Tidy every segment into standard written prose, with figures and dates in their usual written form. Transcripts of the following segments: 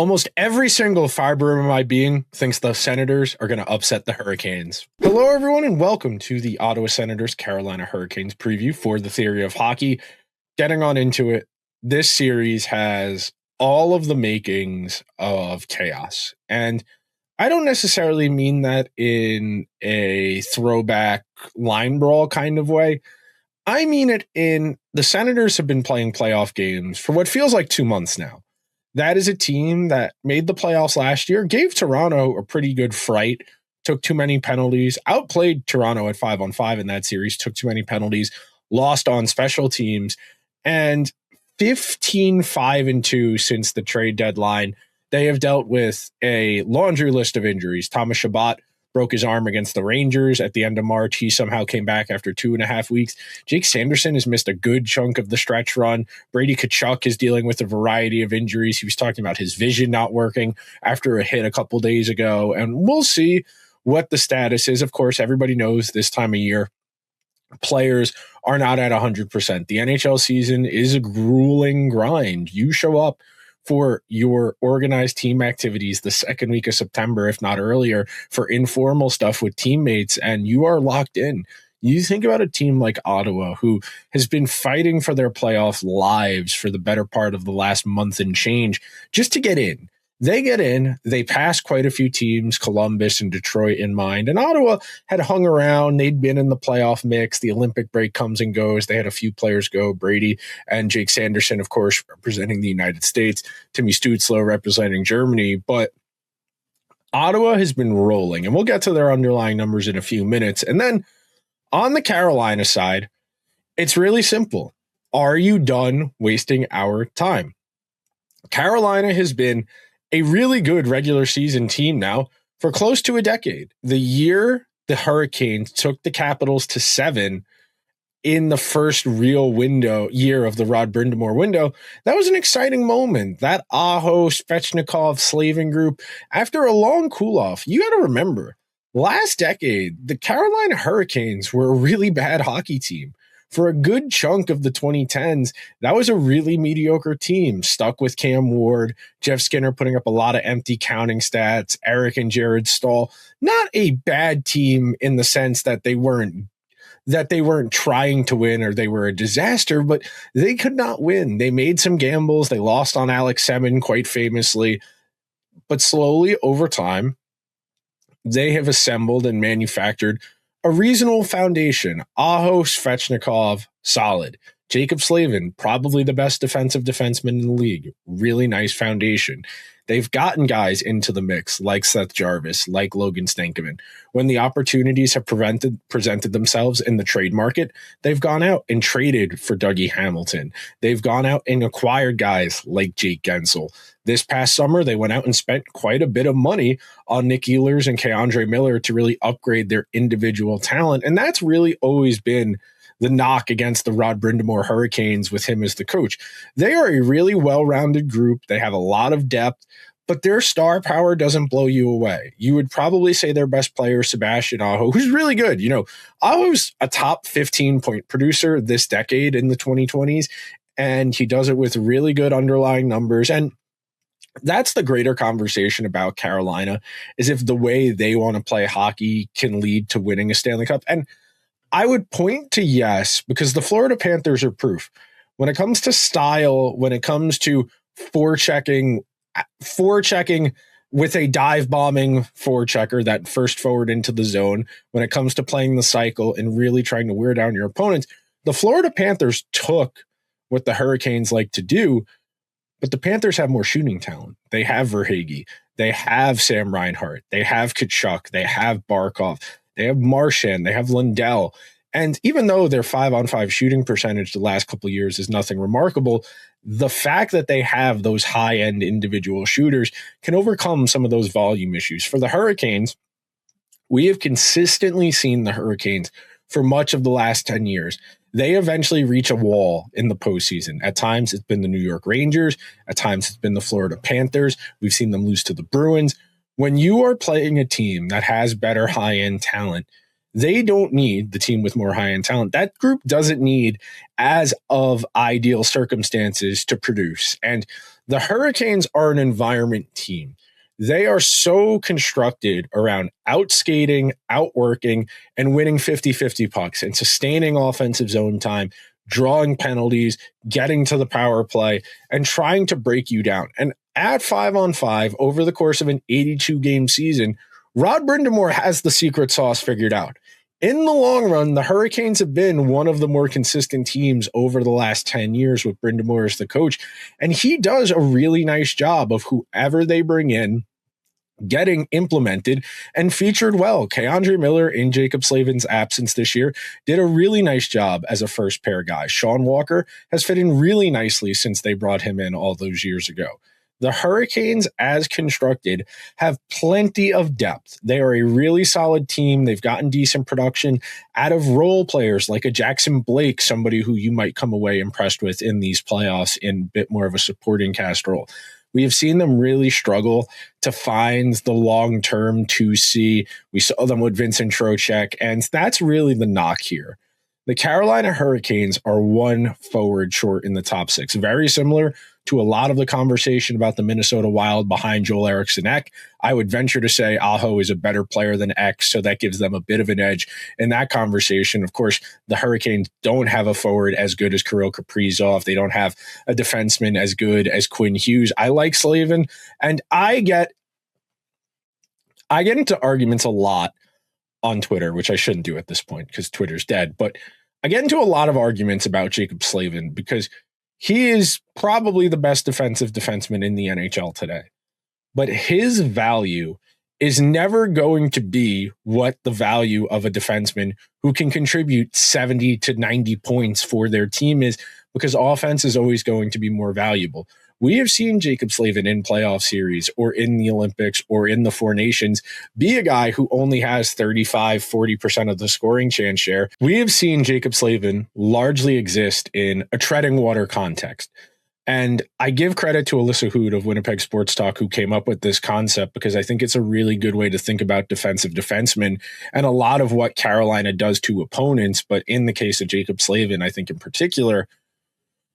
Almost every single fiber of my being thinks the Senators are going to upset the Hurricanes. Hello, everyone, and welcome to the Ottawa Senators Carolina Hurricanes preview for the Theory of Hockey. Getting on into it, this series has all of the makings of chaos. And I don't necessarily mean that in a throwback line brawl kind of way. I mean it in the Senators have been playing playoff games for what feels like 2 months now. That is a team that made the playoffs last year, gave Toronto a pretty good fright, took too many penalties, outplayed Toronto at 5-on-5 in that series, took too many penalties, lost on special teams, and 15-5-2 since the trade deadline. They have dealt with a laundry list of injuries. Thomas Chabot broke his arm against the Rangers at the end of March. He somehow came back after 2.5 weeks. Jake Sanderson has missed a good chunk of the stretch run. Brady Tkachuk is dealing with a variety of injuries. He was talking about his vision not working after a hit a couple days ago, and we'll see what the status is. Of course, everybody knows this time of year, players are not at 100%. The NHL season is a grueling grind. You show up for your organized team activities the second week of September, if not earlier, for informal stuff with teammates, and you are locked in. You think about a team like Ottawa, who has been fighting for their playoff lives for the better part of the last month and change just to get in. They get in, they pass quite a few teams, Columbus and Detroit in mind, and Ottawa had hung around. They'd been in the playoff mix. The Olympic break comes and goes. They had a few players go, Brady and Jake Sanderson, of course, representing the United States, Timmy Stützle representing Germany, but Ottawa has been rolling, and we'll get to their underlying numbers in a few minutes. And then on the Carolina side, it's really simple. Are you done wasting our time? Carolina has been a really good regular season team now for close to a decade. The year the Hurricanes took the Capitals to 7 in the first real year of the Rod Brind'Amour window, that was an exciting moment. That Aho, Svechnikov, Slavin group, after a long cool-off, you got to remember, last decade, the Carolina Hurricanes were a really bad hockey team. For a good chunk of the 2010s, that was a really mediocre team, stuck with Cam Ward, Jeff Skinner putting up a lot of empty counting stats, Eric and Jared Stahl. Not a bad team in the sense that they weren't trying to win or they were a disaster, but they could not win. They made some gambles. They lost on Alex Semin quite famously, but slowly over time, they have assembled and manufactured a reasonable foundation. Aho, Svechnikov, solid. Jaccob Slavin, probably the best defensive defenseman in the league. Really nice foundation. They've gotten guys into the mix like Seth Jarvis, like Logan Stankoven. When the opportunities have presented themselves in the trade market, they've gone out and traded for Dougie Hamilton. They've gone out and acquired guys like Jake Gensel. This past summer, they went out and spent quite a bit of money on Nick Ehlers and Keandre Miller to really upgrade their individual talent. And that's really always been the knock against the Rod Brind'Amour Hurricanes with him as the coach. They are a really well-rounded group. They have a lot of depth, but their star power doesn't blow you away. You would probably say their best player, Sebastian Aho, who's really good. Aho's a top 15-point producer this decade in the 2020s, and he does it with really good underlying numbers. And that's the greater conversation about Carolina, is if the way they want to play hockey can lead to winning a Stanley Cup. And I would point to yes, because the Florida Panthers are proof. When it comes to style, when it comes to forechecking with a dive bombing forechecker, that first forward into the zone, when it comes to playing the cycle and really trying to wear down your opponents, the Florida Panthers took what the Hurricanes like to do, but the Panthers have more shooting talent. They have Verhaeghe. They have Sam Reinhart. They have Tkachuk. They have Barkov. They have Marchand. They have Lundell. And even though their 5-on-5 shooting percentage the last couple of years is nothing remarkable, the fact that they have those high-end individual shooters can overcome some of those volume issues. For the Hurricanes, we have consistently seen the Hurricanes for much of the last 10 years. They eventually reach a wall in the postseason. At times, it's been the New York Rangers. At times, it's been the Florida Panthers. We've seen them lose to the Bruins. When you are playing a team that has better high-end talent, they don't need the team with more high-end talent. That group doesn't need as of ideal circumstances to produce. And The Hurricanes are an environment team. They are so constructed around outskating, outworking, and winning 50-50 pucks and sustaining offensive zone time, drawing penalties, getting to the power play, and trying to break you down. And at 5-on-5 over the course of an 82-game season, Rod Brind'Amour has the secret sauce figured out. In the long run, the Hurricanes have been one of the more consistent teams over the last 10 years with Brind'Amour as the coach, and he does a really nice job of whoever they bring in getting implemented and featured well. K'Andre Miller, in Jaccob Slavin's absence this year, did a really nice job as a first pair guy. Sean Walker has fit in really nicely since they brought him in all those years ago. The Hurricanes, as constructed, have plenty of depth. They are a really solid team. They've gotten decent production out of role players like a Jackson Blake, somebody who you might come away impressed with in these playoffs in a bit more of a supporting cast role. We have seen them really struggle to find the long-term 2C. We saw them with Vincent Trocheck, and that's really the knock here. The Carolina Hurricanes are one forward short in the top six, very similar to a lot of the conversation about the Minnesota Wild behind Joel Eriksson Ek. I would venture to say Aho is a better player than X, so that gives them a bit of an edge in that conversation. Of course, the Hurricanes don't have a forward as good as Kirill Kaprizov. They don't have a defenseman as good as Quinn Hughes. I like Slavin, and I get into arguments a lot on Twitter, which I shouldn't do at this point because Twitter's dead, but I get into a lot of arguments about Jaccob Slavin because he is probably the best defensive defenseman in the NHL today. But his value is never going to be what the value of a defenseman who can contribute 70 to 90 points for their team is, because offense is always going to be more valuable. We have seen Jaccob Slavin in playoff series or in the Olympics or in the Four Nations be a guy who only has 35-40% of the scoring chance share. We have seen Jaccob Slavin largely exist in a treading water context. And I give credit to Alyssa Hood of Winnipeg Sports Talk, who came up with this concept, because I think it's a really good way to think about defensive defensemen and a lot of what Carolina does to opponents. But in the case of Jaccob Slavin, I think in particular,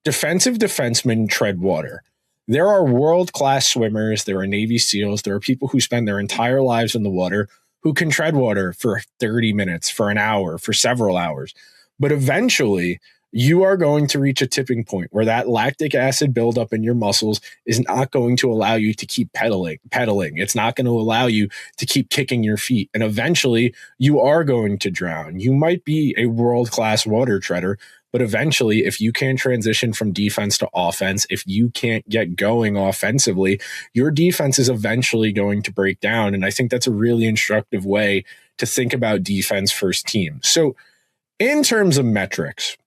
defensive defensemen tread water. There are world-class swimmers, there are Navy SEALs, there are people who spend their entire lives in the water who can tread water for 30 minutes, for an hour, for several hours. But eventually, you are going to reach a tipping point where that lactic acid buildup in your muscles is not going to allow you to keep pedaling. It's not going to allow you to keep kicking your feet. And eventually, you are going to drown. You might be a world-class water treader, but eventually, if you can't transition from defense to offense, if you can't get going offensively, your defense is eventually going to break down. And I think that's a really instructive way to think about defense first team. So in terms of metrics,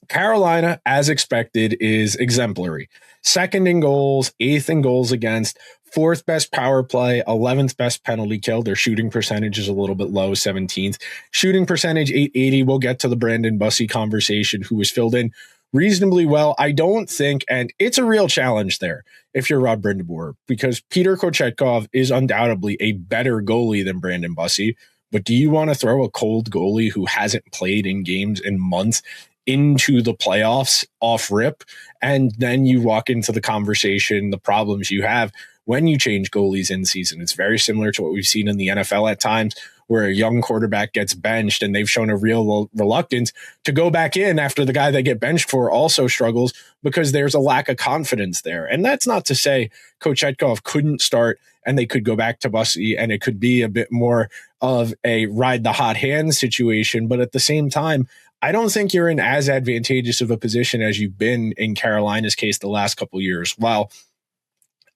Carolina, as expected, is exemplary. Second in goals, eighth in goals against, fourth best power play, 11th best penalty kill. Their shooting percentage is a little bit low, 17th. Shooting percentage, .880. We'll get to the Brandon Bussi conversation, who was filled in reasonably well. I don't think, and it's a real challenge there if you're Rod Brind'Amour, because Peter Kochetkov is undoubtedly a better goalie than Brandon Bussi. But do you want to throw a cold goalie who hasn't played in games in months into the playoffs off rip? And then you walk into the conversation, the problems you have when you change goalies in season. It's very similar to what we've seen in the NFL at times, where a young quarterback gets benched and they've shown a real reluctance to go back in after the guy they get benched for also struggles, because there's a lack of confidence there. And that's not to say Kochetkov couldn't start and they could go back to Bussi and it could be a bit more of a ride the hot hand situation. But at the same time, I don't think you're in as advantageous of a position as you've been in Carolina's case the last couple of years. While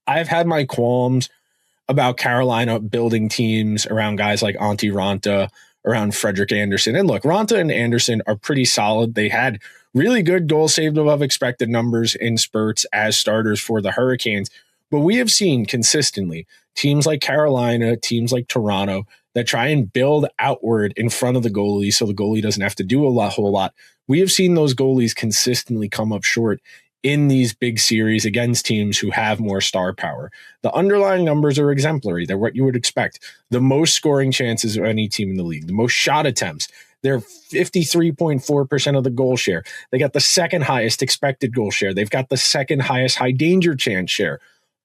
I've had my qualms about Carolina building teams around guys like Antti Ranta, around Frederik Andersen. And look, Ranta and Andersen are pretty solid. They had really good goals saved above expected numbers in spurts as starters for the Hurricanes. But we have seen consistently teams like Carolina, teams like Toronto, that try and build outward in front of the goalie so the goalie doesn't have to do a whole lot. We have seen those goalies consistently come up short in these big series against teams who have more star power. The underlying numbers are exemplary. They're what you would expect. The most scoring chances of any team in the league, the most shot attempts. They're 53.4% of the goal share. They got the second highest expected goal share. They've got the second highest high danger chance share.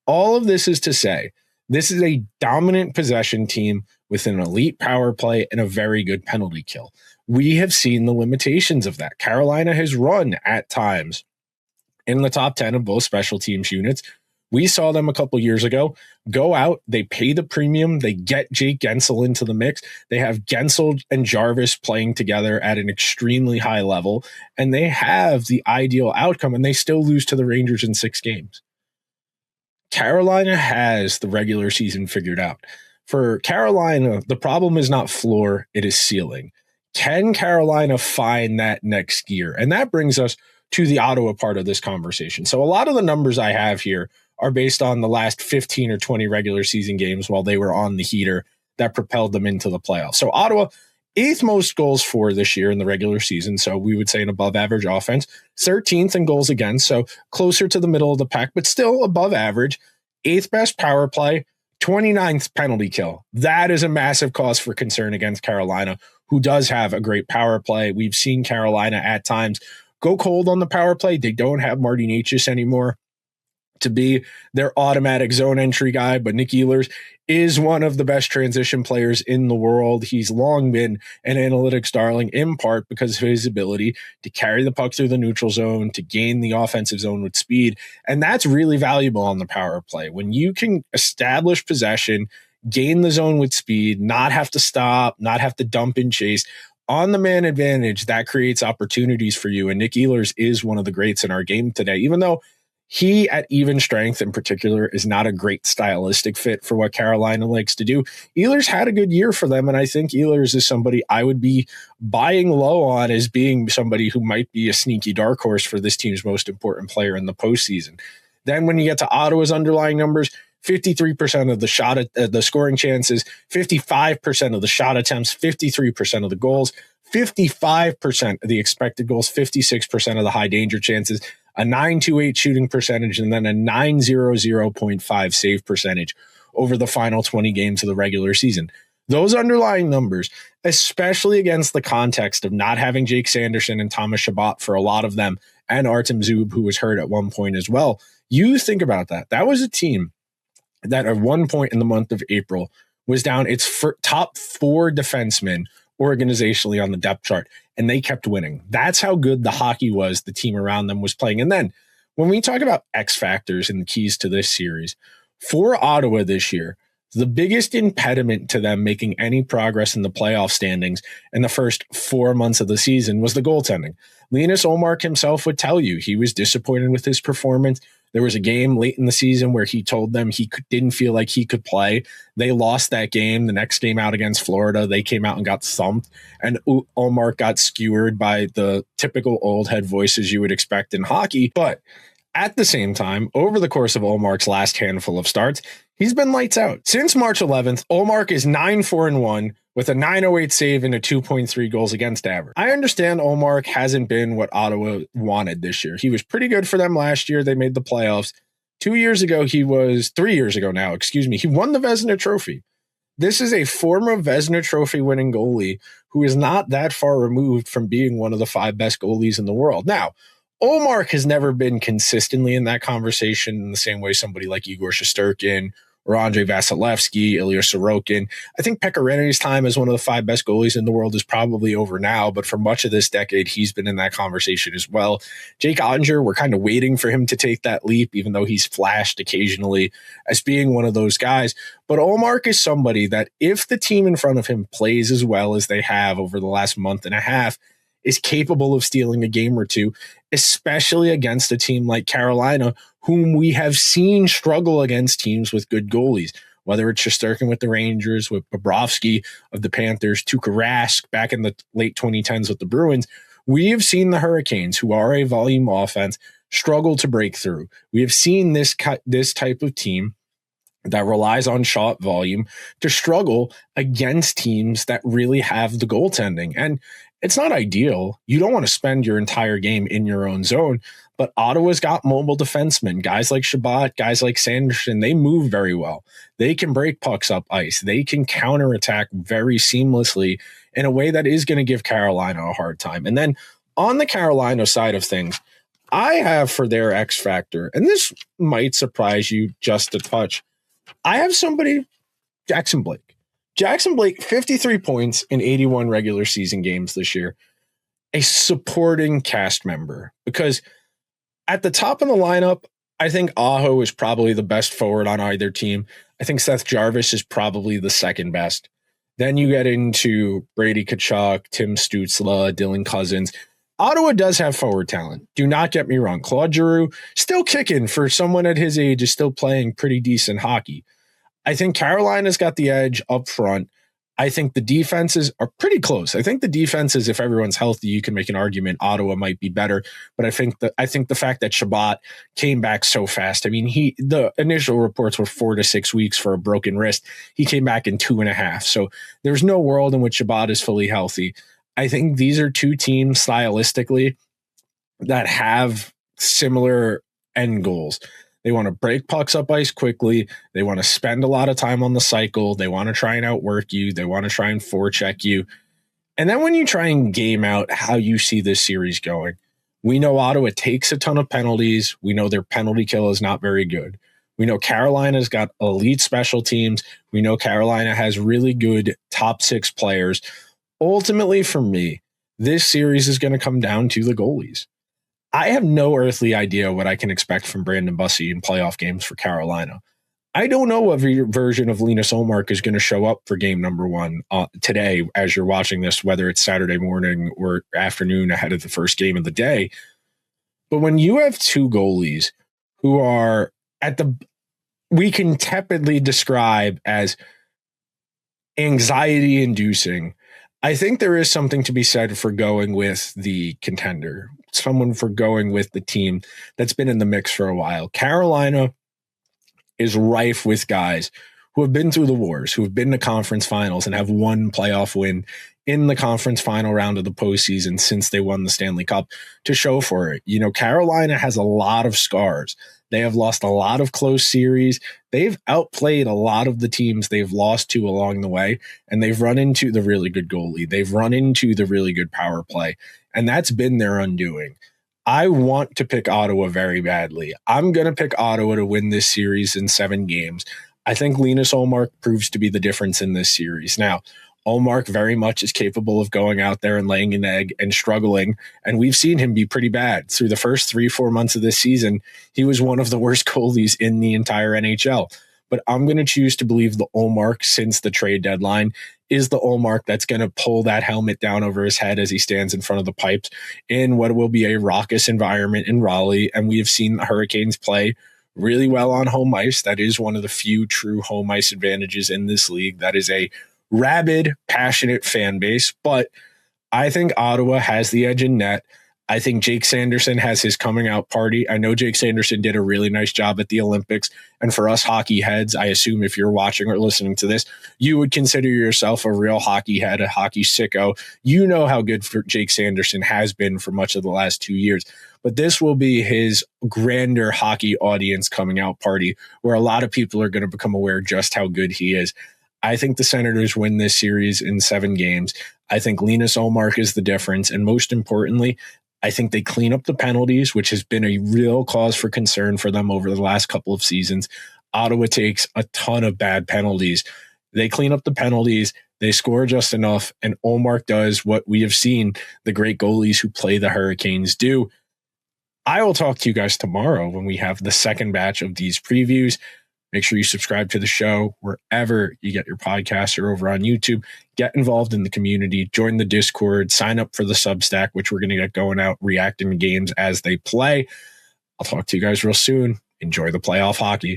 All of this is to say, this is a dominant possession team with an elite power play and a very good penalty kill. We have seen the limitations of that. Carolina has run at times in the top 10 of both special teams units. We saw them a couple years ago go out, they pay the premium, they get Jake Gensel into the mix. They have Gensel and Jarvis playing together at an extremely high level, and they have the ideal outcome, and they still lose to the Rangers in 6 games. Carolina has the regular season figured out. For Carolina, the problem is not floor, it is ceiling. Can Carolina find that next gear? And that brings us to the Ottawa part of this conversation. So a lot of the numbers I have here are based on the last 15 or 20 regular season games while they were on the heater that propelled them into the playoffs. So Ottawa, 8th most goals for this year in the regular season. So we would say an above average offense, 13th in goals against. So closer to the middle of the pack, but still above average. 8th best power play, 29th penalty kill. That is a massive cause for concern against Carolina, who does have a great power play. We've seen Carolina at times go cold on the power play. They don't have Marty Necas anymore to be their automatic zone entry guy, but Nick Ehlers is one of the best transition players in the world. He's long been an analytics darling, in part because of his ability to carry the puck through the neutral zone, to gain the offensive zone with speed. And that's really valuable on the power play. When you can establish possession, gain the zone with speed, not have to stop, not have to dump and chase, on the man advantage, that creates opportunities for you. And Nick Ehlers is one of the greats in our game today, even though he at even strength in particular is not a great stylistic fit for what Carolina likes to do. Ehlers had a good year for them, and I think Ehlers is somebody I would be buying low on as being somebody who might be a sneaky dark horse for this team's most important player in the postseason. Then when you get to Ottawa's underlying numbers, 53% of the shot at the scoring chances, 55% of the shot attempts, 53% of the goals, 55% of the expected goals, 56% of the high danger chances, a 928 shooting percentage, and then a 900.5 save percentage over the final 20 games of the regular season. Those underlying numbers, especially against the context of not having Jake Sanderson and Thomas Chabot for a lot of them, and Artem Zub, who was hurt at one point as well, you think about that. That was a team that at one point in the month of April was down its top 4 defensemen organizationally on the depth chart, and they kept winning. That's how good the hockey was the team around them was playing. And then when we talk about X factors and the keys to this series, for Ottawa this year, the biggest impediment to them making any progress in the playoff standings in the first 4 months of the season was the goaltending. Linus Ullmark himself would tell you he was disappointed with his performance. There was a game late in the season where he told them he didn't feel like he could play. They lost that game. The next game out against Florida, they came out and got thumped, and Ullmark got skewered by the typical old head voices you would expect in hockey. But at the same time, over the course of Ullmark's last handful of starts, he's been lights out. Since March 11th, Ullmark is 9-4-1 with a 908 save and a 2.3 goals against average. I understand Ullmark hasn't been what Ottawa wanted this year. He was pretty good for them last year. They made the playoffs. 3 years ago now, he won the Vezina Trophy. This is a former Vezina Trophy winning goalie who is not that far removed from being one of the 5 best goalies in the world. Now, Ullmark has never been consistently in that conversation in the same way somebody like Igor Shesterkin or Andrei Vasilevsky, Ilya Sorokin. I think Pekarine's time as one of the 5 best goalies in the world is probably over now, but for much of this decade, he's been in that conversation as well. Jake Ottinger, we're kind of waiting for him to take that leap, even though he's flashed occasionally as being one of those guys. But Ullmark is somebody that if the team in front of him plays as well as they have over the last month and a half, is capable of stealing a game or two, especially against a team like Carolina, whom we have seen struggle against teams with good goalies, whether it's Shesterkin with the Rangers, with Bobrovsky of the Panthers, Tuukka Rask back in the late 2010s with the Bruins. We have seen the Hurricanes, who are a volume offense, struggle to break through. We have seen this type of team that relies on shot volume to struggle against teams that really have the goaltending. And it's not ideal. You don't want to spend your entire game in your own zone, But Ottawa's got mobile defensemen, guys like Shabbat, guys like Sanderson. They move very well. They can break pucks up ice. They can counterattack very seamlessly in a way that is going to give Carolina a hard time. And then on the Carolina side of things, I have for their X factor, and this might surprise you just a touch, I have somebody, Jackson Blake. Jackson Blake, 53 points in 81 regular season games this year. A supporting cast member, because at the top of the lineup, I think Aho is probably the best forward on either team. I think Seth Jarvis is probably the second best. Then you get into Brady Tkachuk, Tim Stützle, Dylan Cousins. Ottawa does have forward talent. Do not get me wrong. Claude Giroux, still kicking for someone at his age, is still playing pretty decent hockey. I think Carolina's got the edge up front. I think the defenses are pretty close. I think the defenses, if everyone's healthy, you can make an argument Ottawa might be better. But I think the fact that Shabbat came back so fast. I mean, the initial reports were 4 to 6 weeks for a broken wrist. He came back in 2.5. So there's no world in which Shabbat is fully healthy. I think these are two teams stylistically that have similar end goals. They want to break pucks up ice quickly. They want to spend a lot of time on the cycle. They want to try and outwork you. They want to try and forecheck you. And then when you try and game out how you see this series going, we know Ottawa takes a ton of penalties. We know their penalty kill is not very good. We know Carolina's got elite special teams. We know Carolina has really good top 6 players. Ultimately, for me, this series is going to come down to the goalies. I have no earthly idea what I can expect from Brandon Bussi in playoff games for Carolina. I don't know what version of Linus Ullmark is going to show up for game number 1 today as you're watching this, whether it's Saturday morning or afternoon ahead of the first game of the day. But when you have two goalies who are we can tepidly describe as anxiety-inducing, I think there is something to be said for going with the contender, someone for going with the team that's been in the mix for a while. Carolina is rife with guys who have been through the wars, who have been to conference finals and have one playoff win in the conference final round of the postseason since they won the Stanley Cup to show for it. You know, Carolina has a lot of scars. They have lost a lot of close series. They've outplayed a lot of the teams they've lost to along the way, and they've run into the really good goalie. They've run into the really good power play, and that's been their undoing. I want to pick Ottawa very badly. I'm going to pick Ottawa to win this series in 7 games. I think Linus Ullmark proves to be the difference in this series. Now, Ullmark very much is capable of going out there and laying an egg and struggling, and we've seen him be pretty bad. Through the first 3-4 months of this season, he was one of the worst goalies in the entire NHL. But I'm going to choose to believe the Ullmark since the trade deadline is the Ullmark that's going to pull that helmet down over his head as he stands in front of the pipes in what will be a raucous environment in Raleigh. And we have seen the Hurricanes play really well on home ice. That is one of the few true home ice advantages in this league. That is a rabid, passionate fan base, but I think Ottawa has the edge in net. I think Jake Sanderson has his coming out party. I know Jake Sanderson did a really nice job at the Olympics, and for us hockey heads, I assume if you're watching or listening to this, you would consider yourself a real hockey head, a hockey sicko. You know how good for Jake Sanderson has been for much of the last 2 years, but this will be his grander hockey audience coming out party where a lot of people are going to become aware just how good he is. I think the Senators win this series in 7 games. I think Linus Ullmark is the difference. And most importantly, I think they clean up the penalties, which has been a real cause for concern for them over the last couple of seasons. Ottawa takes a ton of bad penalties. They clean up the penalties. They score just enough. And Ullmark does what we have seen the great goalies who play the Hurricanes do. I will talk to you guys tomorrow when we have the second batch of these previews. Make sure you subscribe to the show wherever you get your podcasts or over on YouTube. Get involved in the community, join the Discord, sign up for the Substack, which we're going to get going out, reacting to games as they play. I'll talk to you guys real soon. Enjoy the playoff hockey.